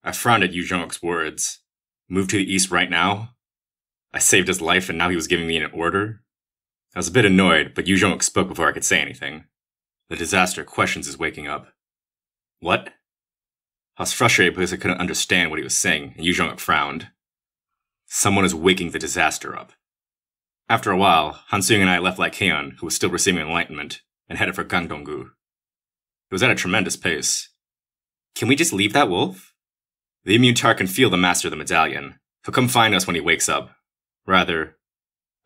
I frowned at Yoo Jonghyuk's words. Move to the east right now? I saved his life and now he was giving me an order? I was a bit annoyed, but Yoo Jonghyuk spoke before I could say anything. The disaster questions is waking up. What? I was frustrated because I couldn't understand what he was saying, and Yoo Jonghyuk frowned. Someone is waking the disaster up. After a while, Han-seung and I left Lycaon, who was still receiving enlightenment, and headed for Gangdong-gu. It was at a tremendous pace. Can we just leave that wolf? The immune tar can feel the master of the medallion. He'll come find us when he wakes up. Rather,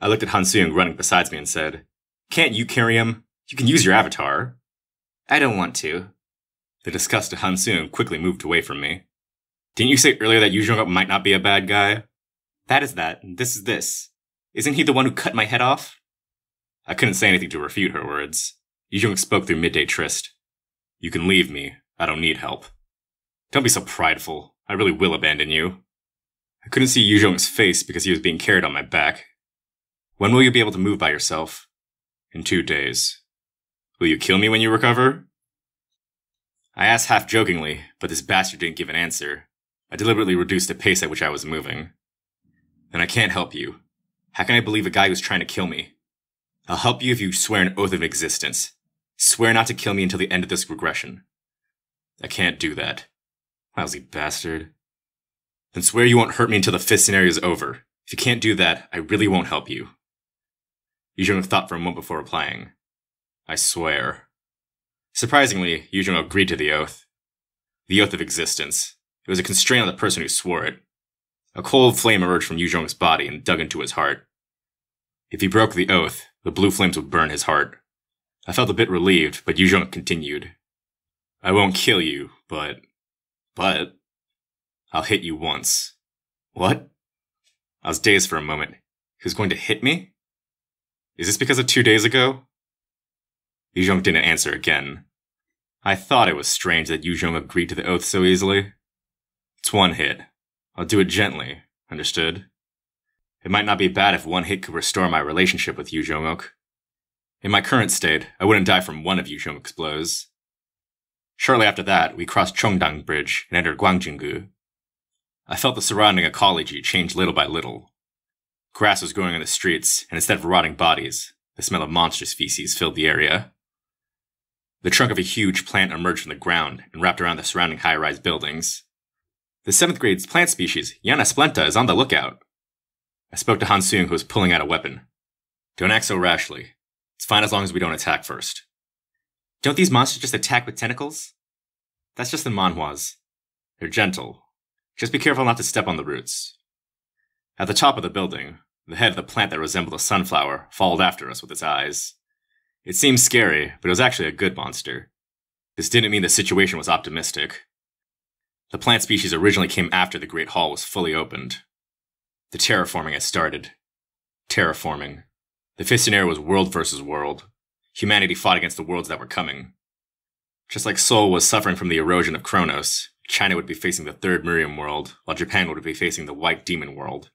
I looked at Han-seung running beside me and said, Can't you carry him? You can use your avatar. I don't want to. The disgusted Han-seung quickly moved away from me. Didn't you say earlier that Yoo Jonghyuk might not be a bad guy? That is that, and this is this. Isn't he the one who cut my head off? I couldn't say anything to refute her words. Yoo Jonghyuk spoke through midday tryst. You can leave me. I don't need help. Don't be so prideful. I really will abandon you. I couldn't see Yoo Jonghyuk's face because he was being carried on my back. When will you be able to move by yourself? In 2 days. Will you kill me when you recover? I asked half-jokingly, but this bastard didn't give an answer. I deliberately reduced the pace at which I was moving. Then I can't help you. How can I believe a guy who's trying to kill me? I'll help you if you swear an oath of existence. Swear not to kill me until the end of this regression. I can't do that. Lousy bastard. Then swear you won't hurt me until the 5th scenario is over. If you can't do that, I really won't help you. Yoo Jonghyuk thought for a moment before replying. I swear. Surprisingly, Yoo Jonghyuk agreed to the oath. The oath of existence. It was a constraint on the person who swore it. A cold flame emerged from Yoo Jonghyuk's body and dug into his heart. If he broke the oath, the blue flames would burn his heart. I felt a bit relieved, but Yoo Jonghyuk continued. I won't kill you, but... I'll hit you once. What? I was dazed for a moment. He was going to hit me? Is this because of 2 days ago? Yoo Jonghyuk didn't answer again. I thought it was strange that Yoo Jonghyuk agreed to the oath so easily. It's one hit. I'll do it gently, understood? It might not be bad if one hit could restore my relationship with Yoo Jonghyuk. In my current state, I wouldn't die from one of Yoo Jonghyuk's blows. Shortly after that, we crossed Cheongdang Bridge and entered Gwangjin-gu. I felt the surrounding ecology change little by little. Grass was growing in the streets, and instead of rotting bodies, the smell of monstrous feces filled the area. The trunk of a huge plant emerged from the ground and wrapped around the surrounding high-rise buildings. The 7th grade plant species, Yana splenta, is on the lookout. I spoke to Han-seung, who was pulling out a weapon. Don't act so rashly. It's fine as long as we don't attack first. Don't these monsters just attack with tentacles? That's just the manhwas. They're gentle. Just be careful not to step on the roots. At the top of the building, the head of the plant that resembled a sunflower followed after us with its eyes. It seemed scary, but it was actually a good monster. This didn't mean the situation was optimistic. The plant species originally came after the Great Hall was fully opened. The terraforming had started. Terraforming. The 5th scenario was world versus world. Humanity fought against the worlds that were coming. Just like Seoul was suffering from the erosion of Kronos, China would be facing the 3rd Miriam world, while Japan would be facing the White Demon world.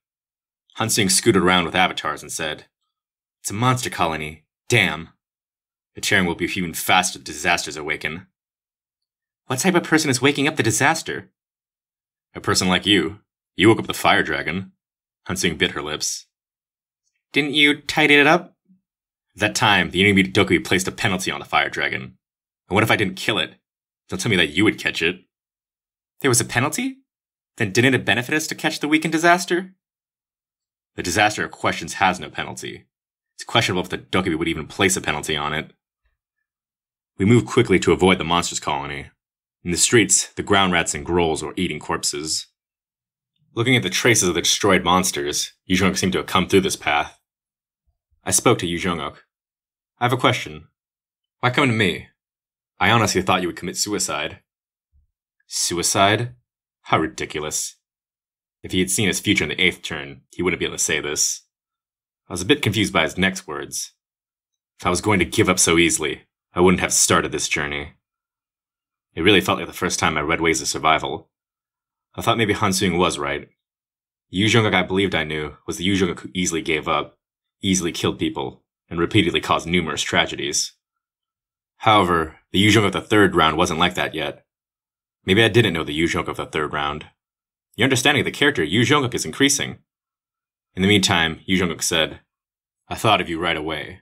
Han-seung scooted around with avatars and said, It's a monster colony. Damn. The tearing will be even faster if disasters awaken. What type of person is waking up the disaster? A person like you. You woke up the fire dragon. Han-seung bit her lips. Didn't you tidy it up? At that time, the enemy Doku placed a penalty on the fire dragon. And what if I didn't kill it? Don't tell me that you would catch it. There was a penalty? Then didn't it benefit us to catch the weakened disaster? The disaster of questions has no penalty. It's questionable if the Doku would even place a penalty on it. We moved quickly to avoid the monsters' colony. In the streets, the ground rats and grolls were eating corpses. Looking at the traces of the destroyed monsters, Yoo Jonghyuk seemed to have come through this path. I spoke to Yoo Jonghyuk. I have a question. Why come to me? I honestly thought you would commit suicide. Suicide? How ridiculous. If he had seen his future in the 8th turn, he wouldn't be able to say this. I was a bit confused by his next words. If I was going to give up so easily, I wouldn't have started this journey. It really felt like the first time I read Ways of Survival. I thought maybe Han-seung was right. The Yoo Jonghyuk I believed I knew was the Yoo Jonghyuk who easily gave up, easily killed people, and repeatedly caused numerous tragedies. However, the Yoo Jonghyuk of the 3rd round wasn't like that yet. Maybe I didn't know the Yoo Jonghyuk of the 3rd round. Your understanding of the character Yoo Jonghyuk is increasing. In the meantime, Yoo Jonghyuk said, I thought of you right away.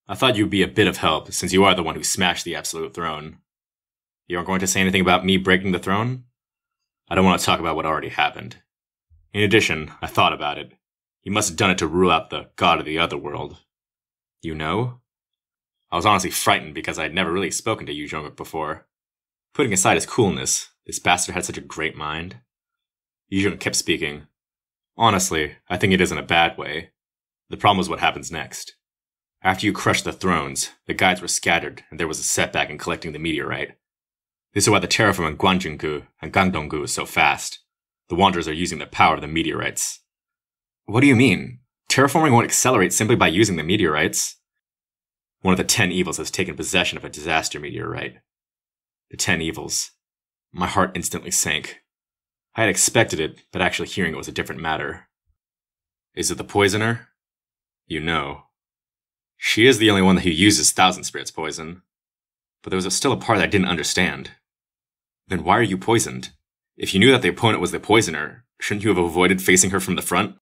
I thought you'd be a bit of help, since you are the one who smashed the Absolute Throne. You aren't going to say anything about me breaking the throne? I don't want to talk about what already happened. In addition, I thought about it. You must have done it to rule out the god of the other world. You know? I was honestly frightened because I had never really spoken to Yoo Jonghyuk before. Putting aside his coolness, this bastard had such a great mind. Yoo Jonghyuk kept speaking. Honestly, I think it isn't a bad way. The problem was what happens next. After you crushed the thrones, the guides were scattered and there was a setback in collecting the meteorite. This is why the terraform in Gwanjung-gu and Gangdong-gu is so fast. The Wanderers are using the power of the meteorites. What do you mean? Terraforming won't accelerate simply by using the meteorites. One of the 10 evils has taken possession of a disaster meteorite. The 10 evils. My heart instantly sank. I had expected it, but actually hearing it was a different matter. Is it the poisoner? You know. She is the only one who uses Thousand Spirits poison. But there was still a part that I didn't understand. Then why are you poisoned? If you knew that the opponent was the poisoner, shouldn't you have avoided facing her from the front?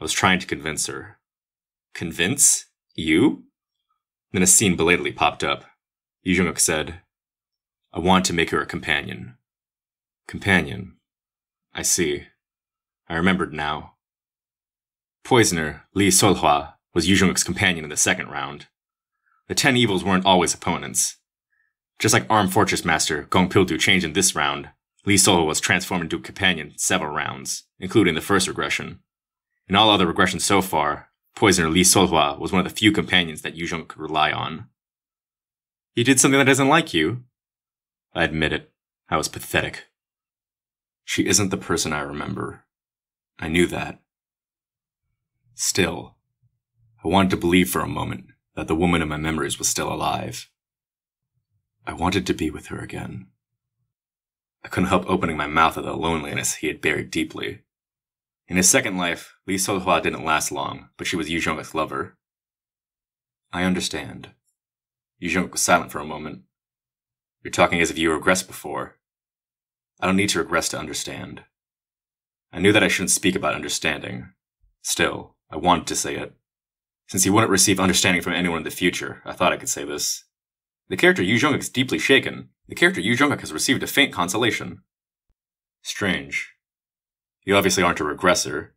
I was trying to convince her. Convince? You? Then a scene belatedly popped up. Yoo Jonghyuk said, I want to make her a companion. Companion. I see. I remembered now. Poisoner Lee Solhwa was Yoo Jonghyuk's companion in the second round. The 10 evils weren't always opponents. Just like Armed Fortress Master Gong Pildu changed in this round, Lee Solhwa was transformed into a companion several rounds, including the first regression. In all other regressions so far, Poisoner Lee Solhwa was one of the few companions that Yoo Jonghyuk could rely on. He did something that doesn't like you. I admit it. I was pathetic. She isn't the person I remember. I knew that. Still, I wanted to believe for a moment that the woman in my memories was still alive. I wanted to be with her again. I couldn't help opening my mouth at the loneliness he had buried deeply. In his second life, Lee Solhwa didn't last long, but she was Yoo Jonghyuk's lover. I understand. Yoo Jonghyuk was silent for a moment. You're talking as if you regressed before. I don't need to regress to understand. I knew that I shouldn't speak about understanding. Still, I wanted to say it. Since he wouldn't receive understanding from anyone in the future, I thought I could say this. The character Yoo Jonghyuk is deeply shaken. The character Yoo Jonghyuk has received a faint consolation. Strange. You obviously aren't a regressor,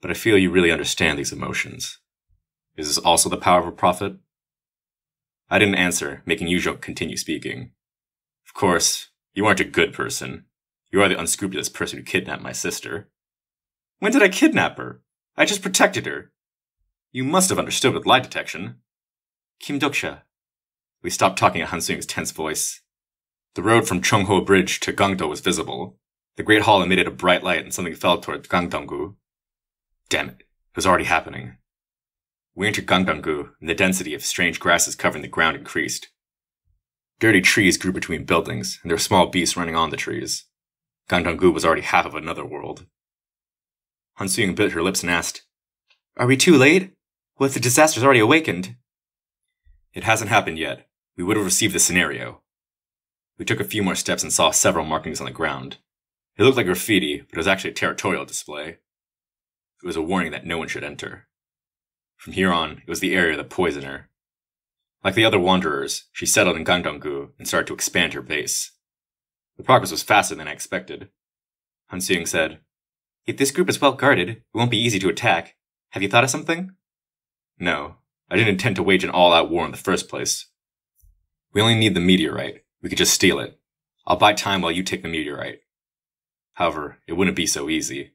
but I feel you really understand these emotions. Is this also the power of a prophet? I didn't answer, making Yoo Jonghyuk continue speaking. Of course, you aren't a good person. You are the unscrupulous person who kidnapped my sister. When did I kidnap her? I just protected her. You must have understood with lie detection. Kim Dokja. We stopped talking at Han Sung-'s tense voice. The road from Chongho Bridge to Gangdo was visible. The Great Hall emitted a bright light and something fell toward Gangdong-gu. Damn it, it was already happening. We entered Gangdong-gu, and the density of strange grasses covering the ground increased. Dirty trees grew between buildings, and there were small beasts running on the trees. Gangdong-gu was already half of another world. Han Sung bit her lips and asked, Are we too late? What if the disaster's already awakened? It hasn't happened yet. We would have received the scenario. We took a few more steps and saw several markings on the ground. It looked like graffiti, but it was actually a territorial display. It was a warning that no one should enter. From here on, it was the area of the poisoner. Like the other wanderers, she settled in Gangdong-gu and started to expand her base. The progress was faster than I expected. Han Sung said, If this group is well guarded, it won't be easy to attack. Have you thought of something? No, I didn't intend to wage an all-out war in the first place. We only need the meteorite. We could just steal it. I'll buy time while you take the meteorite. However, it wouldn't be so easy.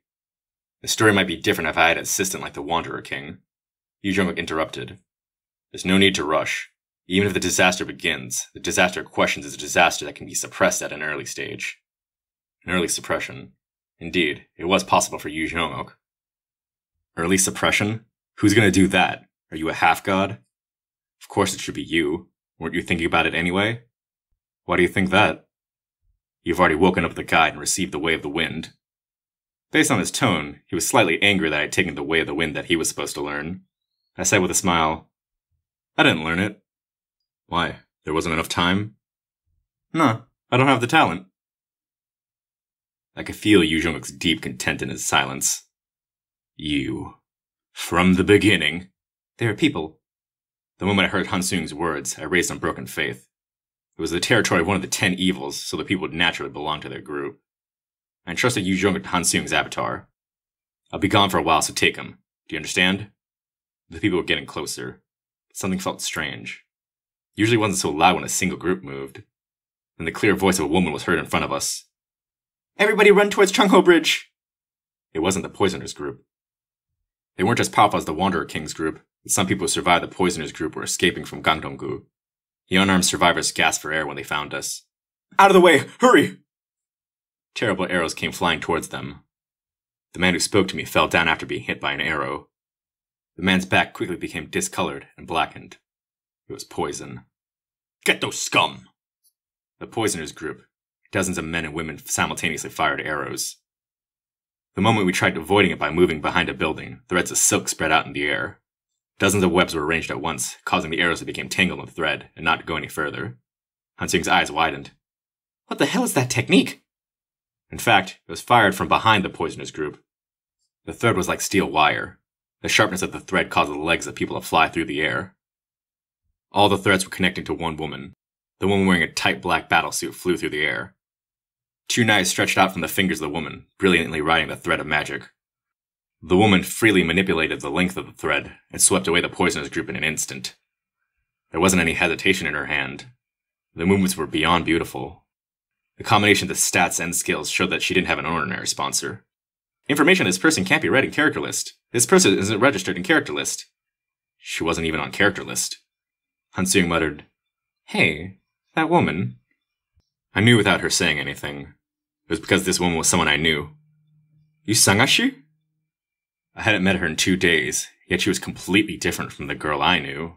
The story might be different if I had an assistant like the Wanderer King. Yoo Jonghyuk interrupted. There's no need to rush. Even if the disaster begins, the disaster questions is a disaster that can be suppressed at an early stage. An early suppression. Indeed, it was possible for Yoo Jonghyuk. Early suppression? Who's gonna do that? Are you a half-god? Of course it should be you. Weren't you thinking about it anyway? Why do you think that? You've already woken up the guide and received the way of the wind. Based on his tone, he was slightly angry that I had taken the way of the wind that he was supposed to learn. I said with a smile, I didn't learn it. Why? There wasn't enough time? No, I don't have the talent. I could feel Yoo Jonghyuk's deep content in his silence. You. From the beginning. They are people. The moment I heard Han Seung's words, I raised unbroken faith. It was the territory of one of the 10 evils, so the people would naturally belong to their group. I entrusted Yoo Jonghyuk to Han Seung's avatar. I'll be gone for a while, so take him. Do you understand? The people were getting closer. Something felt strange. Usually it wasn't so loud when a single group moved. Then the clear voice of a woman was heard in front of us. Everybody run towards Chungho Bridge! It wasn't the Poisoners group. They weren't as powerful as the Wanderer King's group, but some people who survived the Poisoners group were escaping from Gangdong-gu. The unarmed survivors gasped for air when they found us. Out of the way! Hurry! Terrible arrows came flying towards them. The man who spoke to me fell down after being hit by an arrow. The man's back quickly became discolored and blackened. It was poison. Get those scum! The Poisoners group. Dozens of men and women simultaneously fired arrows. The moment we tried avoiding it by moving behind a building, threads of silk spread out in the air. Dozens of webs were arranged at once, causing the arrows to become tangled in thread and not to go any further. Han Seung's eyes widened. What the hell is that technique? In fact, it was fired from behind the Poisoners group. The thread was like steel wire. The sharpness of the thread caused the legs of people to fly through the air. All the threads were connecting to one woman. The woman wearing a tight black battlesuit flew through the air. 2 knives stretched out from the fingers of the woman, brilliantly riding the thread of magic. The woman freely manipulated the length of the thread and swept away the Poisoners group in an instant. There wasn't any hesitation in her hand. The movements were beyond beautiful. The combination of the stats and skills showed that she didn't have an ordinary sponsor. Information on this person can't be read in character list. This person isn't registered in character list. She wasn't even on character list. Han Seung muttered, Hey, that woman. I knew without her saying anything. It was because this woman was someone I knew. You Sangashi? I hadn't met her in 2 days, yet she was completely different from the girl I knew.